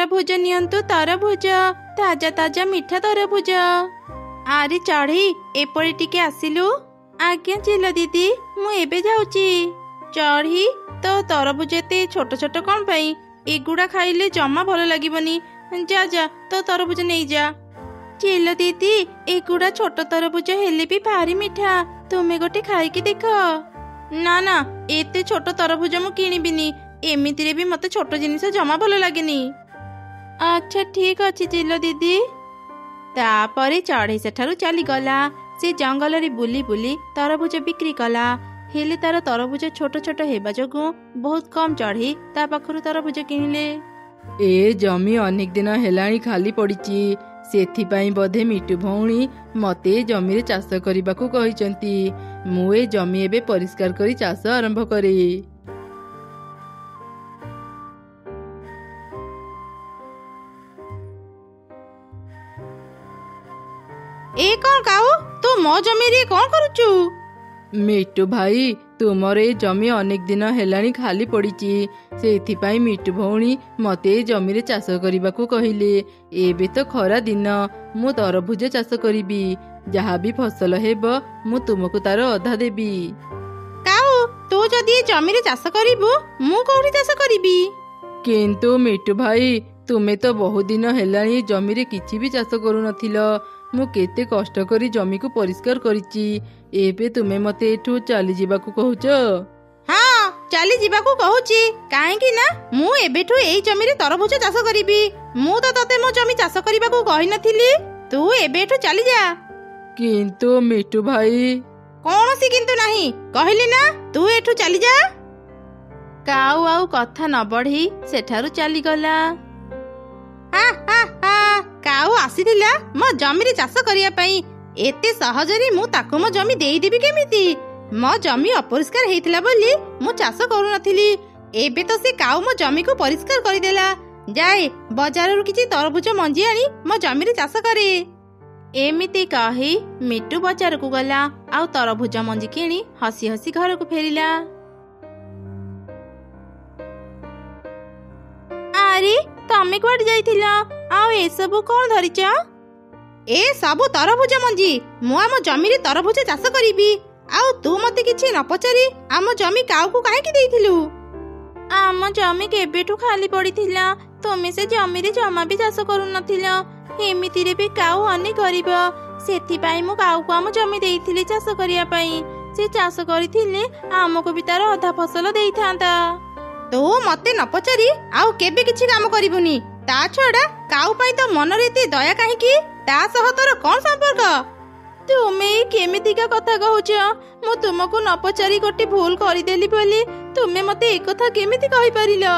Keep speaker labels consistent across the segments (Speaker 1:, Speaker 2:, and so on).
Speaker 1: तरभुज नियंतु तरभुज ताजा ताजा मिठा तरभुज। आरे चढ़ी एपटे टिके आसिलु। आज्ञा चिल दीदी मु एबे जाउची। चढ़ी तो तरभुज एते छोट छोट कौन पाई? एगुड़ा खाइले जमा भल लागिबनी। जा जा तो तरभुज नहीं जा। चिल दीदी एगुड़ा छोट तरभुज हेले भी भारी मिठा, तुमे गोटे खाइकी देख। ना ना एते छोट तरभुज मु किनिबिनी, एमितिरे भी मते छोट जिनिस जमा भल लागेनी। अच्छा ठीक अछि चिल दीदी। तापरे चढ़ई सेठारु चली गला। से जंगल रे बुली बुली तरभुज बिक्री कला। हेले तार तरभुज छोट छोट हेबा जोगु बहुत कम चढ़ी ता पाखरु तरभुज किनिले।
Speaker 2: ए जमी अनेक दिन हेलाणी खाली पड़िची, सेथिपाई बोधे मिटू भौणी मते जमी रे चाष करिबाकू कहिचंती। मु ए जमी एबे परिष्कार करी चाष आरंभ करे।
Speaker 1: ए कौन काऊ तू मो जमी रे कौन करूचु?
Speaker 2: मिट्टू भाई तुमर ए जमी अनेक दिन हेलाणी खाली पड़िची, सेथिपाई मिट्टू भौणी मते जमी रे चाष करिबाकू कहिले। एबे तो खरा दिन मु तरभुज चाष करिबी, जहा भी फसल हेब मु तुमको तार अधा देबी।
Speaker 1: काऊ तू जदी जमी रे चाष करिबु मु कोठी चाष करिबी?
Speaker 2: किंतु मिट्टू भाई तुमे तो बहुत दिन हेलाणी जमी रे किछि भी चाष करू नथिलो। मु केते कष्ट करी जमी को परिष्कार करिची, एबे तुमे मते एठू चली जीवाकू कहूच?
Speaker 1: हाँ चली जीवाकू कहूची, काहेकि ना मु एबेठू एई जमी रे तरभुज चाष करिबी। मु तो तते मो जमी चाष करिबाकू कहि नथिली, तू एबेठू चली जा।
Speaker 2: किंतु मिट्टू भाई
Speaker 1: कौनसी किंतु नहीं, कहली ना तू एठू चली जा। काऊ आउ कथा न बढ़ी सेठारु चली गला। काऊ आसीथिला मो जमी रे चाष करिया पई, एते सहजरी मु ताको मो जमी देई देबी केमिति? मो जमी अपरिष्कार हेइथिला बोली मु चाष करू नथिली। एबे तो से काऊ मो जमी को परिष्कार करि देला। जाए बाजाररु किछि तरभुज मंजी आनी मो जमी रे चाष करे। एमिति कही मिट्टू बाजार को गला आउ तरभुज मंजी किणी हसी हसी घर को फेरिला। अरे तमे कुआडे जाइथिला? आउ ए सब कोन धरिच? ए सबु तरभुज मंजी, मु आम जमी रे तरभुज चाष करिबी। आउ तू मते किछि न पचारी आम जमी काऊ को काहे की देइथिलु? आम जमी केबेठू खाली पड़िथिला, तमे से जमी रे जमा भी चाष करू नथिला। एमिति रे भी काऊ अने गरीब, सेथिपाई मु काऊ को आम जमी देइथिली चाष करिया पई। से चाष करिथिले आमको भी तार अधा फसल देइथांता। तू मते न पचारी आउ केबे किछि काम करिबुनी। ता छडा काऊ पई तो मन रे एते दया काहे की? ता सह तोर कोन संपर्क? तुमे केमिति का कथा कहउछ? मु तुमको न पचारी गोटे भूल करिदेली बोली तुमे मते एक कथा केमिति कहि परिलो?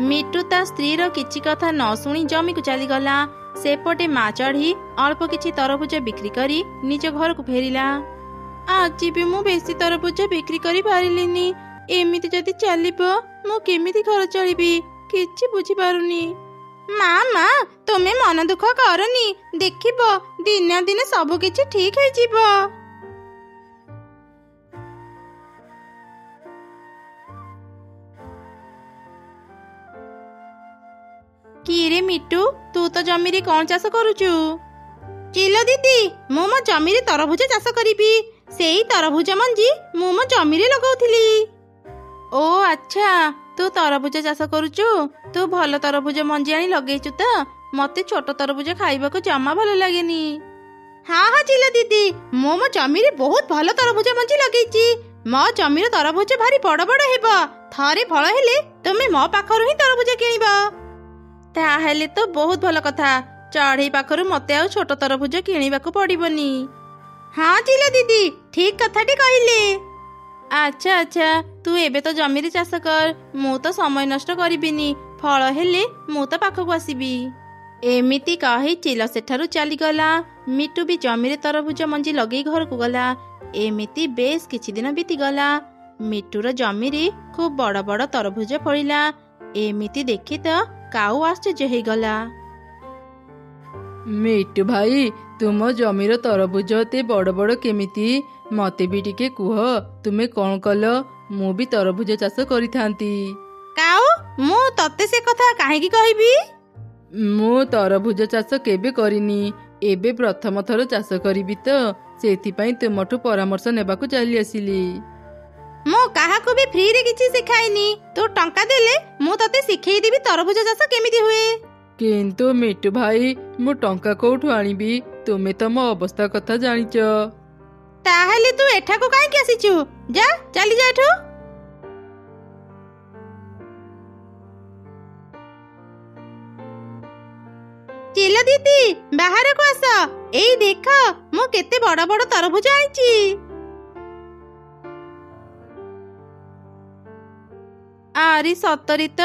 Speaker 1: मिट्टू ता स्त्री रो किछि कथा न सुनी जमी को चली गला। सेपटे मा चढ़ी अल्प किछि तरभुज बिक्री करी निज घर को फेरिला। आज भी मु बेसी तरभुज बिक्री करी पारिलिनी। एमिति जदि चलिबो मु केमिति घर चलिबी किछि बुझी पारुनी। मामा तुमे मन दुख करनी, देखिबो दिन दिन सब किछि ठीक है जीवो। किरे मिट्टू तू तो जमी रे कौन चाष करूचु? चिलो दीदी मु मो जमी रे तरभुज चाष करिबी। सेई तरभुज मंजी मु मो जमी रे लगाउथिली। ओ अच्छा तू तरभुज चाष करूचु? तू भल तरभुज मंजी आनी लगेइचु त? मते छोट तरभुज खाइबाको जमा भल लागेनी। हाँ हाँ चिलो दीदी मो मो जमी रे बहुत भल तरभुज मंजी लगेइची। मो जमी रे तरभुज भारी बड़ बड़ हेबो। थरे फल हेले तुमे मो पाखरु ही तरभुज किनिबो। ताहेले तो बहुत भल कथा। चढ़ई पाखरु मते आउ छोट तरभुज किनिबाको पड़िबनी। हाँ चिलो दीदी ठीक कथाटी कहिले। अच्छा अच्छा तू एबे तो जमी रे चाष कर, मु तो समय नष्ट करिबिनी। फल हेले मु तो पाखकु आसीबी। एमिति कही चिल सेठारु चली गला। मिट्टू भी जमी रे तरभुज मंजी लगेई घर को गला। एमिति बेस किछि दिन बीती गला। मिट्टूर जमी रे खूब बड़ बड़ तरभुज फଳିला। एमिति देखि तो काऊ आश्चर्य हो गला।
Speaker 2: मिट्टू भाई तुम जमीर तरभुज ते बड़ बड़ केमिति? मते भी टिके कुह तुमे कौन कल? मु भी तरभुज चाष करिथांती।
Speaker 1: काऊ ମୁଁ ତତେ ସେ କଥା କାହିଁକି କହିବି?
Speaker 2: ମୁଁ ତରଭୁଜ ଚାଷ କେବେ କରିନି, ଏବେ ପ୍ରଥମ ଥର ଚାଷ କରିବି ତ, ସେଥିପାଇଁ ତୁମଠୁ ପରାମର୍ଶ ନେବାକୁ ଚାଲି ଆସିଲି।
Speaker 1: ମୁଁ କାହାକୁ ବି ଫ୍ରିରେ କିଛି ଶିଖାଇନି। ତୁ ଟଙ୍କା ଦେଲେ ମୁଁ ତତେ ଶିଖେଇଦେବି ତରଭୁଜ ଚାଷ କେମିତି ହୁଏ।
Speaker 2: କିନ୍ତୁ ମିଟୁ ଭାଇ, ମୁଁ ଟଙ୍କା କୋଉଠୁ ଆଣିବି? ତୁମେ ତ ମୋ ଅବସ୍ଥା କଥା ଜାଣିଛ।
Speaker 1: ତାହେଲେ ତୁ ଏଠାକୁ କାହିଁକି ଆସିଛୁ? ଯା, ଚାଲି ଯା ଏଠୁ। ଚିଲ ଦିଦି, ବାହାରକୁ ଆସ। ଏଇ ଦେଖ, ମୁଁ କେତେ ବଡ ବଡ ତରଭୁଜ ଆଣିଛି। ଆରେ ସତରେ ତ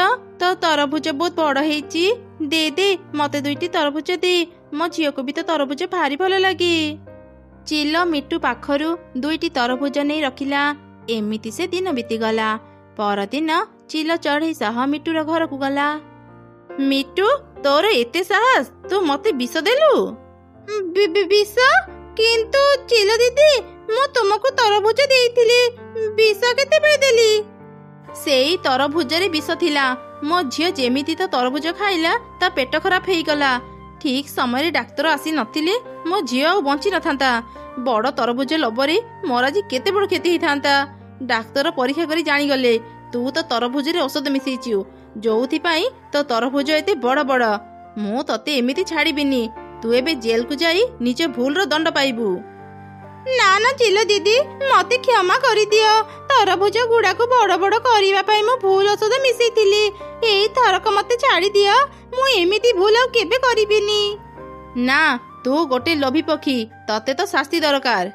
Speaker 1: ତରଭୁଜ ବହୁତ ବଡ ହେଇଛି। ଦେ ଦେ, ମତେ 2ଟି ତରଭୁଜ ଦେ। ମୋ ଝିଅକୁ ବି ତ ତରଭୁଜ ଭାରି ଭଲ ଲାଗେ। ଚିଲ ମିଟୁ ପାଖରୁ 2ଟି ତରଭୁଜ ନେଇ ରଖିଲା। ଏମିତି ସେ ଦିନ ବିତିଗଲା। ପରଦିନ ଚିଲ ଚଢ଼େଇ ସହ ମିଟୁର ଘରକୁ ଗଲା। ମିଟୁ, ତୋର ଏତେ ସାହସ, ତୁ ମତେ ବିଷ ଦେଲୁ? ବିଷ? କିନ୍ତୁ ଚିଲ ଦିଦି, ମୁଁ ତୁମକୁ ତରଭୁଜ ଦେଇଥିଲି, ବିଷ କେତେବେଳେ ଦେଲି? ସେଇ ତରଭୁଜରେ ବିଷ ଥିଲା। ମୋ ଝିଅ ଯେମିତି ତ ତରଭୁଜ ଖାଇଲା, ତା ପେଟ ଖରାପ ହେଇଗଲା। ଠିକ୍ ସମୟରେ ଡାକ୍ତର ଆସି ନଥିଲେ ମୋ ଝିଅ ଆଉ ବଞ୍ଚି ନଥାନ୍ତା। ବଡ ତରଭୁଜ ଲୋଭରେ ମୋର ଆଜି କେତେ ବଡ କ୍ଷତି ହେଇଥାନ୍ତା। ଡାକ୍ତର ପରୀକ୍ଷା କରି ଜାଣିଗଲେ ତୁ ତ ତରଭୁଜରେ ଔଷଧ ମିଶେଇଛୁ, ଯୋଉଥିପାଇଁ ତ ତରଭୁଜ ଏତେ ବଡ ବଡ। ମୁଁ ତତେ ଏମିତି ଛାଡ଼ିବିନି। ତୁ ଏବେ ଜେଲକୁ ଯାଇ ନିଜ ଭୁଲର ଦଣ୍ଡ ପାଇବୁ। ନା ନା ଚିଲ ଦିଦି, ମତେ କ୍ଷମା କରିଦିଅ। ତରଭୁଜ ଗୁଡାକୁ ବଡ ବଡ କରିବା ପାଇଁ ମୁଁ ଭୁଲ ଔଷଧ ମିଶେଇଥିଲି। ଏଇ ଥରକ ମତେ ଛାଡ଼ିଦିଅ। ମୁଁ ଏମିତି ଭୁଲ ଆଉ କେବେ କରିବିନି। ନା, ତୁ ଗୋଟେ ଲୋଭୀ ପକ୍ଷୀ, ତତେ ତ ଶାସ୍ତି ଦରକାର।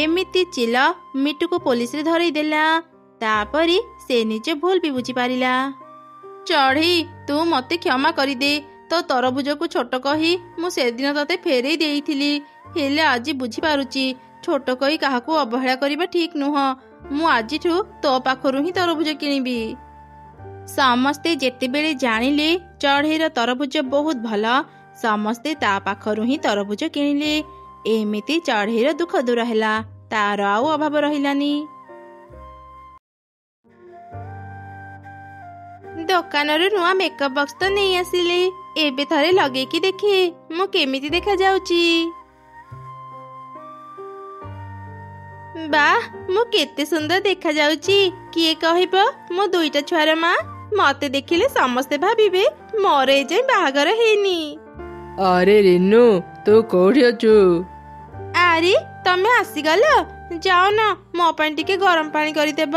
Speaker 1: ଏମିତି ଚିଲ ମିଟୁକୁ ପୋଲିସରେ ଧରେଇ ଦେଲା। ତାପରେ ସେ ନିଜ ଭୁଲ ବି ବୁଝିପାରିଲା। ଚଢ଼େଇ, ତୁ ମତେ କ୍ଷମା କରିଦେ। ତୋ ତରଭୁଜକୁ ଛୋଟ କହି ମୁଁ ସେଦିନ ତତେ ଫେରେଇ ଦେଇଥିଲି। ହେଲେ ଆଜି ବୁଝିପାରୁଛି, ଛୋଟ କହି କାହାକୁ ଅବହେଳା କରିବା ଠିକ୍ ନୁହଁ। ମୁଁ ଆଜିଠୁ ତୋ ପାଖରୁ ହିଁ ତରଭୁଜ କିଣିବି। ସମସ୍ତେ ଯେତେବେଳେ ଜାଣିଲେ ଚଢ଼େଇର ତରଭୁଜ ବହୁତ ଭଲ, ସମସ୍ତେ ତା ପାଖରୁ ହିଁ ତରଭୁଜ କିଣିଲେ। ଏମିତି ଚଢ଼େଇର ଦୁଃଖ ଦୂର ହେଲା, ତାର ଆଉ ଅଭାବ ରହିଲାନି। ଦୋକାନରୁ ନୂଆ ମେକଅପ ବକ୍ସ ତ ନେଇ ଆସିଲି। ଏବେ ଥରେ ଲଗେଇକି ଦେଖେ ମୁଁ କେମିତି ଦେଖାଯାଉଛି। ବାଃ, ମୁଁ କେତେ ସୁନ୍ଦର ଦେଖାଯାଉଛି। କିଏ କହିବ ମୁଁ 2ଟା ଛୁଆର ମା? ମତେ ଦେଖିଲେ ସମସ୍ତେ ଭାବିବେ ମୋର ଏଯାଏଁ ବାହାଘର ହେଇନି।
Speaker 2: ଆରେ ରିନୁ, ତୁ କୋଉଠି ଅଛୁ?
Speaker 1: ଆରେ ତମେ ଆସିଗଲ? ଯାଅ ନା, ମୋ ପାଇଁ ଟିକେ ଗରମ ପାଣି କରିଦେବ।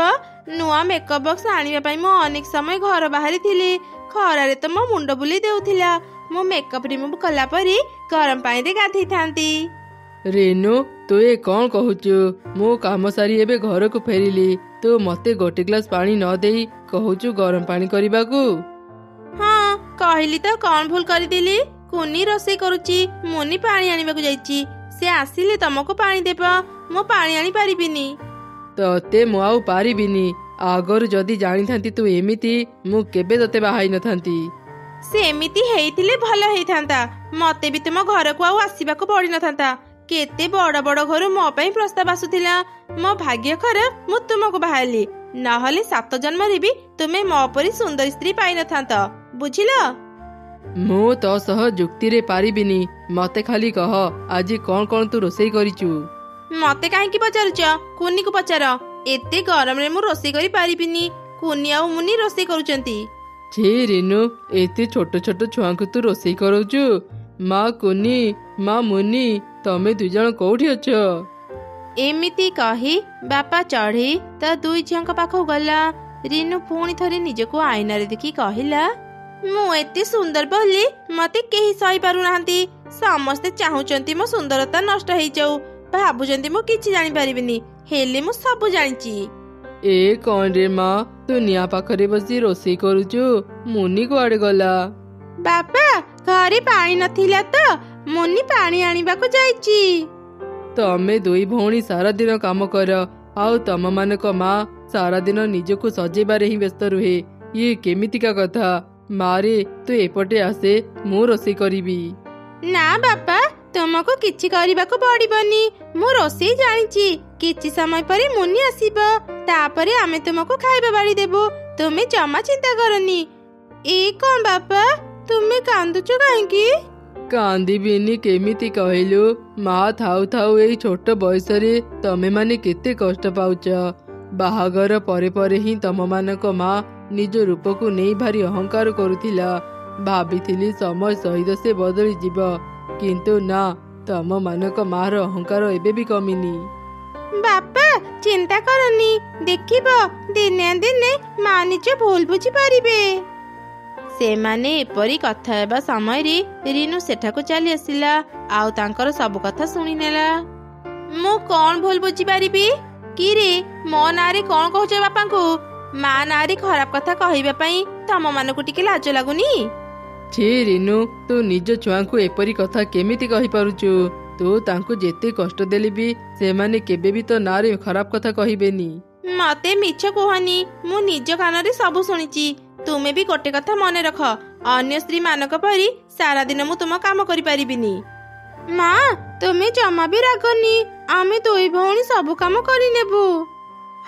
Speaker 1: ନୂଆ ମେକଅପ ବକ୍ସ ଆଣିବା ପାଇଁ ମୁଁ ଅନେକ ସମୟ ଘର ବାହାରିଥିଲି। ଖରାରେ ତ ମୋ ମୁଣ୍ଡ ବୁଲେଇ ଦେଉଥିଲା। ମୁଁ ମେକଅପ ରିମୁଭ୍ କଲା ପରେ ଗରମ ପାଣିରେ ଗାଧେଇଥାନ୍ତି।
Speaker 2: ରିନୁ, ତୁ ଏ କ'ଣ କହୁଛୁ? ମୁଁ କାମ ସାରି ଏବେ ଘରକୁ ଫେରିଲି, ତୁ ମତେ ଗୋଟେ ଗ୍ଲାସ ପାଣି ନ ଦେଇ କହୁଛୁ ଗରମ ପାଣି କରିବାକୁ?
Speaker 1: ହଁ, କହିଲି ତ କ'ଣ ଭୁଲ କରିଦେଲି? କୁନି ରୋଷେଇ କରୁଛି, ମୁନି ପାଣି ଆଣିବାକୁ ଯାଇଛି। ସେ ଆସିଲେ ତମକୁ ପାଣି ଦେବ। ମୁଁ ପାଣି ଆଣି ପାରିବିନି।
Speaker 2: ତତେ ମୁଁ ଆଉ ପାରିବିନି। ଆଗରୁ ଯଦି ଜାଣିଥାନ୍ତି ତୁ ଏମିତି, ମୁଁ କେବେ ତତେ ବାହାଇ ନଥାନ୍ତି।
Speaker 1: ସେମିତି ହେଇଥିଲେ ଭଲ ହେଇଥାନ୍ତା। ମତେ ବି ତୁମ ଘରକୁ ଆଉ ଆସିବାକୁ ପଡିନଥାନ୍ତା। କେତେ ବଡ ବଡ ଘରୁ ମୋ ପାଇଁ ପ୍ରସ୍ତାବ ଆସୁଥିଲା। ମୋ ଭାଗ୍ୟ ଖରାପ, ମୁଁ ତୁମକୁ ବାହାଇଲି। ନହେଲେ 7 ଜନ୍ମରେ ବି ତୁମେ ମୋ ପରି ସୁନ୍ଦରୀ ସ୍ତ୍ରୀ ପାଇନଥାନ୍ତ। ବୁଝିଲ?
Speaker 2: ମୁଁ ତୋ ସହ ଯୁକ୍ତିରେ ପାରିବିନି। ମତେ ଖାଲି କହ, ଆଜି କ'ଣ କ'ଣ ତୁ ରୋଷେଇ କରିଛୁ?
Speaker 1: ମତେ କାହିଁକି ପଚାରୁଛ? କୁନିକୁ ପଚାର। ଏତେ ଗରମରେ ମୁଁ ରୋଷେଇ କରି ପାରିବିନି। କୁନି ଆଉ ମୁନି ରୋଷେଇ କରୁଛନ୍ତି।
Speaker 2: ଛି ରିନୁ, ଏତେ ଛୋଟ ଛୋଟ ଛୁଆଙ୍କୁ ତୁ ରୋଷେଇ କରଉଛୁ? ମା କୁନି, ମା ମୁନି, ତମେ 2 ଜଣ କୋଉଠି ଅଛ?
Speaker 1: ଏମିତି କହି ବାପା ଚଢ଼େଇ ତା 2 ଝିଅଙ୍କ ପାଖକୁ ଗଲା। ରିନୁ ପୁଣି ଥରେ ନିଜକୁ ଆଇନାରେ ଦେଖି କହିଲା, ମୁଁ ଏତେ ସୁନ୍ଦର ବୋଲି ମତେ କେହି ସହି ପାରୁନାହାନ୍ତି। ସମସ୍ତେ ଚାହୁଁଛନ୍ତି ମୋ ସୁନ୍ଦରତା ନଷ୍ଟ ହେଇଯାଉ। ଭାବୁଛନ୍ତି ମୁଁ କିଛି ଜାଣିପାରିବିନି, ହେଲେ ମୁଁ ସବୁ ଜାଣିଛି।
Speaker 2: ଏ କ'ଣ ରେ ମା, ତୁ ନିଆଁ ପାଖରେ ବସି ରୋଷେଇ କରୁଛୁ? ମୁନି କୁଆଡେ ଗଲା?
Speaker 1: ବାପା, ଘରେ ପାଣି ନଥିଲା ତ ମୁନି ପାଣି ଆଣିବାକୁ ଯାଇଛି।
Speaker 2: ତମେ 2 ଭଉଣୀ ସାରା ଦିନ କାମ କର, ଆଉ ତମ ମାନଙ୍କ ମା ସାରା ଦିନ ନିଜକୁ ସଜେଇବାରେ ହିଁ ବ୍ୟସ୍ତ ରୁହେ। ଇଏ କେମିତିକା କଥା? ମାରେ, ତୁ ଏପଟେ ଆସେ, ମୁଁ ରୋଷେଇ କରିବି।
Speaker 1: ନା ବାପା, ତୁମକୁ କିଛି କରିବାକୁ ପଡିବନି। ମୁଁ ରୋଷେଇ ଜାଣିଛି। କିଛି ସମୟ ପରେ ମୁନି ଆସିବ, ତାପରେ ଆମେ ତୁମକୁ ଖାଇବା ବାଢି ଦେବୁ। ତୁମେ ଜମା ଚିନ୍ତା କରନି। ଏ କ'ଣ ବାପା, ତୁମେ କାନ୍ଦୁଛ କାହିଁକି?
Speaker 2: କାନ୍ଦିବିନି କେମିତି କହିଲୁ? ମା ଥାଉ ଥାଉ ଏଇ ଛୋଟ ବୟସରେ ତମେ ମାନେ କେତେ କଷ୍ଟ ପାଉଛ। ବାହାଘର ପରେ ପରେ ହିଁ ତମମାନଙ୍କ ମା ନିଜ ରୂପକୁ ନେଇ ଭାରି ଅହଙ୍କାର କରୁଥିଲା। ଭାବିଥିଲି ସମୟ ସହିତ ସେ ବଦଳିଯିବ, କିନ୍ତୁ ନା, ତମମାନଙ୍କ ମାର ଅହଙ୍କାର ଏବେ ବି କମିନି।
Speaker 1: ବାପା ଚିନ୍ତା କରନି, ଦେଖିବ ଦିନେ ଦିନେ ମା ନିଜ ଭୁଲ ବୁଝିପାରିବେ। ସେମାନେ ଏପରି କଥା ହେବା ସମୟରେ ରିନୁ ସେଠାକୁ ଚାଲି ଆସିଲା ଆଉ ତାଙ୍କର ସବୁ କଥା ଶୁଣିନେଲା। ମୁଁ କ'ଣ ଭୁଲ ବୁଝିପାରିବି? କିରେ, ମୋ ନାଁରେ କ'ଣ କହୁଛ ବାପାଙ୍କୁ? ମା ନାଁରେ ଖରାପ କଥା କହିବା ପାଇଁ ତମମାନଙ୍କୁ ଟିକେ ଲାଜ ଲାଗୁନି?
Speaker 2: ଛି ରିନୁ, ତୁ ନିଜ ଛୁଆଙ୍କୁ ଏପରି କଥା କେମିତି କହିପାରୁଛୁ? ତୁ ତାଙ୍କୁ ଯେତେ କଷ୍ଟ ଦେଲେ ବି ସେମାନେ କେବେ ବି ତୋ ନାଁରେ ଖରାପ କଥା କହିବେନି।
Speaker 1: ମତେ ମିଛ କୁହନି, ମୁଁ ନିଜ କାନରେ ସବୁ ଶୁଣିଛି। ତୁମେ ବି ଗୋଟେ କଥା ମନେ ରଖ, ଅନ୍ୟ ସ୍ତ୍ରୀ ମାନଙ୍କ ପରି ସାରା ଦିନ ମୁଁ ତୁମ କାମ କରିପାରିବିନି। ମା, ତୁମେ ଜମା ବି ରାଗନି, ଆମେ ଦୁଇ ଭଉଣୀ ସବୁ କାମ କରିନେବୁ।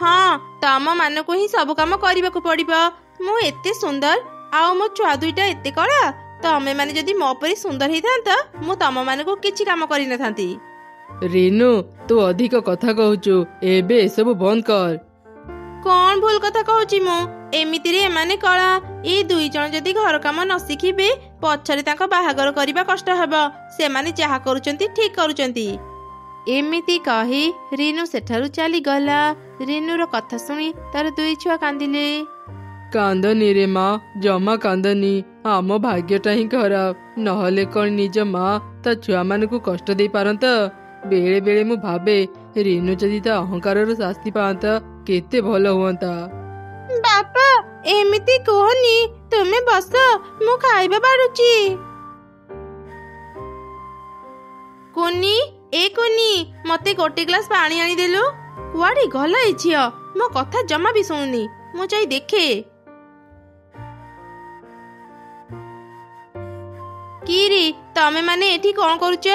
Speaker 1: ହଁ, ତମ ମାନଙ୍କୁ ହିଁ ସବୁ କାମ କରିବାକୁ ପଡିବ। ମୁଁ ଏତେ ସୁନ୍ଦର ଆଉ ମୋ ଛୁଆ ଦୁଇଟା ଏତେ କଳା। ତମେ ମାନେ ଯଦି ମୋ ପରି ସୁନ୍ଦର ହେଇଥାନ୍ତ, ମୁଁ ତମ ମାନଙ୍କୁ କିଛି କାମ କରିନଥାନ୍ତି।
Speaker 2: ରିନୁ, ତୁ ଅଧିକ କଥା କହୁଛୁ, ଏବେ ଏସବୁ ବନ୍ଦ କର।
Speaker 1: କ'ଣ ଭୁଲ କଥା କହୁଛି ମୁଁ? ଏମିତିରେ ଏମାନେ କଳା। ଏଇ ଦୁଇ ଜଣ ଯଦି ଘର କାମ ନ ଶିଖିବେ, ପଛରେ ତାଙ୍କ ବାହାଘର କରିବା କଷ୍ଟ ହେବ। ସେମାନେ ଯାହା କରୁଛନ୍ତି ଠିକ କରୁଛନ୍ତି। ଏମିତି କହି ରିନୁ ସେଠାରୁ ଚାଲିଗଲା। ରିନୁର କଥା ଶୁଣି ତାର ଦୁଇ ଛୁଆ କାନ୍ଦିଲେ।
Speaker 2: କାନ୍ଦନି ରେ ମା, ଜମା କାନ୍ଦନି। ଆମ ଭାଗ୍ୟଟା ହିଁ ଖରାପ, ନହେଲେ କ'ଣ ନିଜ ମା ତା ଛୁଆମାନଙ୍କୁ କଷ୍ଟ ଦେଇପାରନ୍ତା? ବେଳେ ବେଳେ ମୁଁ ଭାବେ ରିନୁ ଯଦି ତା ଅହଙ୍କାରର ଶାସ୍ତି ପାଆନ୍ତା କେତେ ଭଲ ହୁଅନ୍ତା।
Speaker 1: ବାପା ଏମିତି କୁହନି, ତୁମେ ବସ, ମୁଁ ଖାଇବା ବାଢୁଛି। କୁନି, ଏ କୁନି, ମତେ ଗୋଟେ ଗ୍ଲାସ ପାଣି ଆଣିଦେଲୁ। କୁଆଡେ ଗଲା ଏ ଝିଅ? ମୋ କଥା ଜମା ବି ଶୁଣୁନି। ମୁଁ ଯାଇ ଦେଖେ। କିରେ, ତମେ ମାନେ ଏଠି କ'ଣ କରୁଛ?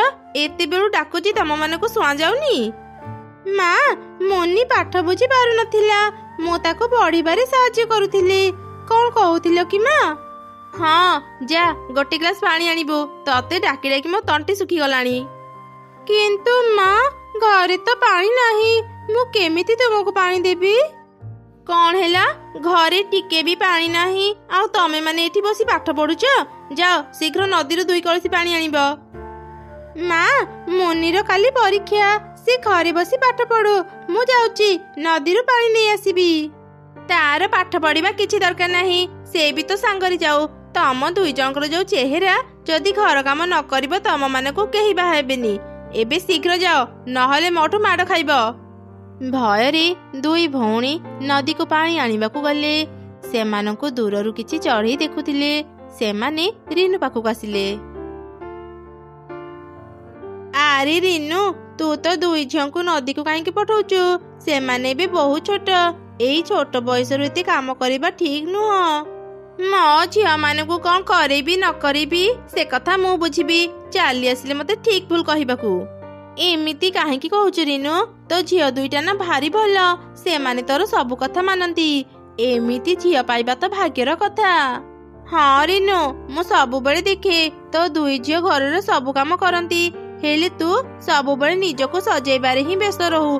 Speaker 1: ଏତେବେଳୁ ଡାକୁଛି, ତମ ମାନଙ୍କୁ ଶୁଣା ଯାଉନି? ମା, ମୁନି ପାଠ ବୁଝି ପାରୁନଥିଲା, ମୁଁ ତାକୁ ପଢିବାରେ ସାହାଯ୍ୟ କରୁଥିଲି। କ'ଣ କହୁଥିଲ କି ମା? ହଁ, ଯା ଗୋଟେ ଗ୍ଲାସ ପାଣି ଆଣିବୁ। ତତେ ଡାକି ଡାକି ମୋ ତଣ୍ଟି ଶୁଖିଗଲାଣି। କିନ୍ତୁ ମା, ଘରେ ତ ପାଣି ନାହିଁ, ମୁଁ କେମିତି ତୁମକୁ ପାଣି ଦେବି? କ'ଣ ହେଲା? ଘରେ ଟିକେ ବି ପାଣି ନାହିଁ ଆଉ ତମେ ମାନେ ଏଠି ବସି ପାଠ ପଢୁଛ? ଯାଅ ଶୀଘ୍ର ନଦୀରୁ 2 କଳସି ପାଣି ଆଣିବ। ମା, ମୁନିର କାଲି ପରୀକ୍ଷା, ସେ ଘରେ ବସି ପାଠ ପଢୁ। ମୁଁ ଯାଉଛି ନଦୀରୁ ପାଣି ନେଇ ଆସିବି। ତାର ପାଠ ପଢିବା କିଛି ଦରକାର ନାହିଁ, ସେ ବି ତ ସାଙ୍ଗରେ ଯାଉ। ତମ ଦୁଇ ଜଣଙ୍କର ଯୋଉ ଚେହେରା, ଯଦି ଘର କାମ ନ କରିବ ତମ ମାନଙ୍କୁ କେହି ବାହା ହେବେନି। ଏବେ ଶୀଘ୍ର ଯାଅ, ନହେଲେ ମୋଠୁ ମାଡ଼ ଖାଇବ। ଭୟରେ ଦୁଇ ଭଉଣୀ ନଦୀକୁ ପାଣି ଆଣିବାକୁ ଗଲେ। ସେମାନଙ୍କୁ ଦୂରରୁ କିଛି ଚଢ଼େଇ ଦେଖୁଥିଲେ। ସେମାନେ ରିନୁ ପାଖକୁ ଆସିଲେ। ଆରେ ରିନୁ, ତୁ ତ ଦୁଇ ଝିଅଙ୍କୁ ନଦୀକୁ କାହିଁକି ପଠଉଛୁ? ସେମାନେ ଏବେ ବହୁତ ଛୋଟ। ଏଇ ଛୋଟ ବୟସରୁ ଏତେ କାମ କରିବା ଠିକ ନୁହଁ। ମୋ ଝିଅ ମାନଙ୍କୁ କ'ଣ କରେଇବି ନ କରେଇବି ସେ କଥା ମୁଁ ବୁଝିବି। ଚାଲି ଆସିଲେ ମତେ ଠିକ ଭୁଲ କହିବାକୁ। ଏମିତି କାହିଁକି କହୁଛୁ ରିନୁ? ତୋ ଝିଅ ଦୁଇଟା ନା ଭାରି ଭଲ, ସେମାନେ ତୋର ସବୁ କଥା ମାନନ୍ତି। ଏମିତି ଝିଅ ପାଇବା ତ ଭାଗ୍ୟର କଥା। ହଁ ରିନୁ, ମୁଁ ସବୁବେଳେ ଦେଖେ ତୋ ଦୁଇ ଝିଅ ଘରର ସବୁ କାମ କରନ୍ତି, ହେଲେ ତୁ ସବୁବେଳେ ନିଜକୁ ସଜେଇବାରେ ହିଁ ବ୍ୟସ୍ତ ରହୁ।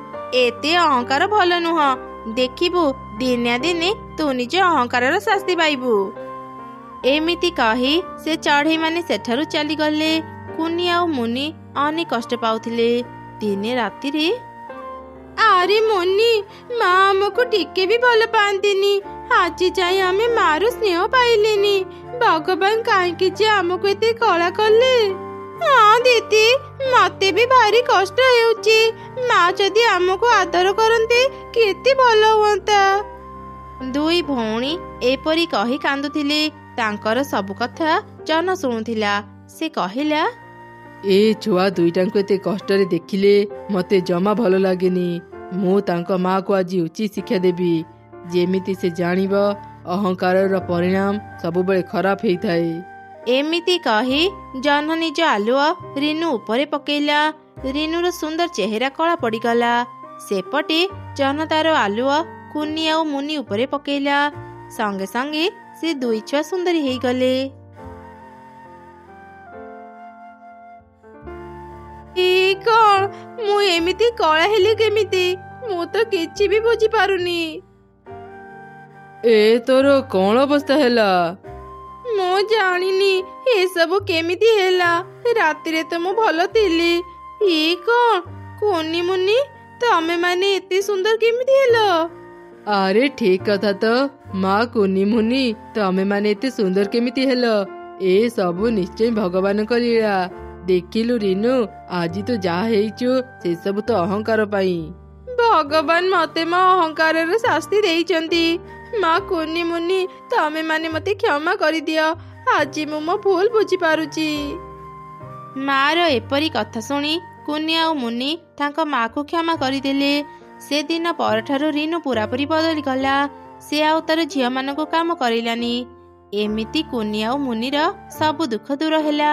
Speaker 1: ଏତେ ଅହଙ୍କାର ଭଲ ନୁହଁ। ଦେଖିବୁ ଦିନେ ଦିନେ ତୁ ନିଜ ଅହଙ୍କାରର ଶାସ୍ତି ପାଇବୁ। ଏମିତି କହି ସେ ଚଢ଼େଇ ମାନେ ସେଠାରୁ ଚାଲିଗଲେ। କୁନି ଆଉ ମୁନି ଅନେକ କଷ୍ଟ ପାଉଥିଲେ। ଦିନେ ରାତିରେ, ଆରେ ମୁନି, ମା ଆମକୁ ଟିକେ ବି ଭଲ ପାଆନ୍ତିନି। ଆଜି ଯାଇ ଆମେ ମାର ସ୍ନେହ ପାଇଲେନି। ଭଗବାନ କାହିଁକି ଯେ ଆମକୁ ଏତେ କଳା କଲେ? ହଁ ଦିଦି, ମତେ ବି ଭାରି କଷ୍ଟ ହେଉଛି। ମା ଯଦି ଆମକୁ ଆଦର କରନ୍ତେ କେତେ ଭଲ ହୁଅନ୍ତା। ଦୁଇ ଭଉଣୀ ଏପରି କହି କାନ୍ଦୁଥିଲେ। ତାଙ୍କର ସବୁ କଥା ଜହ୍ନ ଶୁଣୁଥିଲା। ସେ କହିଲା,
Speaker 2: ଏ ଛୁଆ ଦୁଇଟାଙ୍କୁ ଏତେ କଷ୍ଟରେ ଦେଖିଲେ ମତେ ଜମା ଭଲ ଲାଗେନି। ମୁଁ ତାଙ୍କ ମାକୁ ଆଜି ଉଚିତ ଶିକ୍ଷା ଦେବି, ଯେମିତି ସେ ଜାଣିବ ଅହଙ୍କାରର ପରିଣାମ ସବୁବେଳେ ଖରାପ ହେଇଥାଏ।
Speaker 1: ଏମିତି କହି ଜହ୍ନ ନିଜ ଆଲୁଅ ରିନୁ ଉପରେ ପକେଇଲା। ରିନୁର ସୁନ୍ଦର ଚେହେରା କଳା ପଡ଼ିଗଲା। ସେପଟେ ଜହ୍ନ ତାର ଆଲୁଅ କୁନି ଆଉ ମୁନି ଉପରେ ପକେଇଲା। ସଙ୍ଗେ ସଙ୍ଗେ ସେ ଦୁଇ ଛୁଆ ସୁନ୍ଦରୀ ହେଇଗଲେ। କଣ ମୁଁ ଏମିତି କଳା ହେଲି କେମିତି? ମୁଁ ତ କିଛି ବି ବୁଝିପାରୁନି।
Speaker 2: ଏ ତୋର କଣ ଅବସ୍ଥା ହେଲା?
Speaker 1: ମୁଁ ଜାଣିନି ଏସବୁ କେମିତି ହେଲା। ରାତିରେ ତ ମୁଁ ଭଲ ଥିଲି। କଣ କୁନି ମୁନି ତମେ ମାନେ ଏତେ ସୁନ୍ଦର କେମିତି ହେଲ?
Speaker 2: ଆରେ ଠିକ କଥା ତ, ମା କୁନି ମୁନି ତମେ ମାନେ ଏତେ ସୁନ୍ଦର କେମିତି ହେଲ? ଏ ସବୁ ନିଶ୍ଚୟ ଭଗବାନଙ୍କ ଲୀଳା। ଦେଖିଲୁ ରିନୁ, ଆଜି ତୁ ଯାହା ହେଇଛୁ ସେସବୁ ତ ଅହଙ୍କାର ପାଇଁ।
Speaker 1: ଭଗବାନ ମତେ ମୋ ଅହଙ୍କାରର ଶାସ୍ତି ଦେଇଛନ୍ତି। ମା କୁନି ମୁନି ତମେ ମାନେ ମତେ କ୍ଷମା କରିଦିଅ। ଆଜି ମୁଁ ମୋ ଭୁଲ ବୁଝିପାରୁଛି। ମାର ଏପରି କଥା ଶୁଣି କୁନି ଆଉ ମୁନି ତାଙ୍କ ମାକୁ କ୍ଷମା କରିଦେଲେ। ସେଦିନ ପରଠାରୁ ରିନୁ ପୁରାପୁରି ବଦଳିଗଲା। ସେ ଆଉ ତାର ଝିଅମାନଙ୍କୁ କାମ କରିଲାନି। ଏମିତି କୁନି ଆଉ ମୁନିର ସବୁ ଦୁଃଖ ଦୂର ହେଲା।